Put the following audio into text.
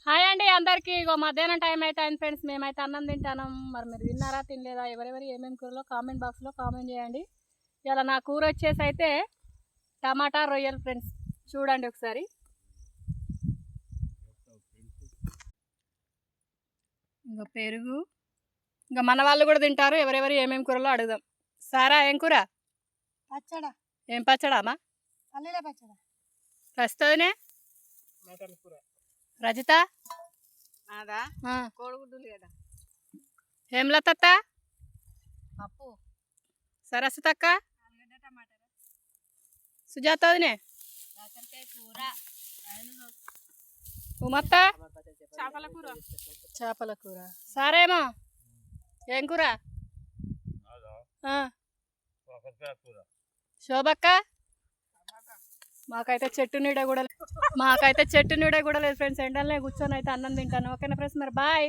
Hi అండి అందరికీ. ఇగో మధ్యాహ్నం టైం అయితే అయింది ఫ్రెండ్స్. మేమైతే అన్నం తింటాను. మరి మీరు తిన్నారా తినలేదా? ఎవరెవరు ఏమేమి కూరలో కామెంట్ బాక్స్లో కామెంట్ చేయండి. ఇలా నా కూర వచ్చేసి అయితే టమాటా రొయ్యలు ఫ్రెండ్స్. చూడండి ఒకసారి. ఇంకా పెరుగు, ఇంకా మన వాళ్ళు కూడా తింటారు. ఎవరెవరు ఏమేమి కూరలో అడుగుదాం. సారా ఏం కూర? పచ్చడా. ఏం పచ్చడామా? పల్లీల పచ్చడా. ప్రస్తుతనే రజిత కోడిగుడ్డులు కదా. హేమలత, పప్పు, సరస్వతక్క, టమాటా, సుజాత వదినే, కాకరకాయ కూర, ఉమత్త చేపల కూర. చేపల కూర. సారేమో ఏం కూర? శోభక్క మాకైతే చెట్టు నీడ కూడా లేదు ఫ్రెండ్స్. ఎండలనే కూర్చొని అయితే అన్నం తింటాను. ఓకేనా ఫ్రెండ్స్, మరి బాయ్.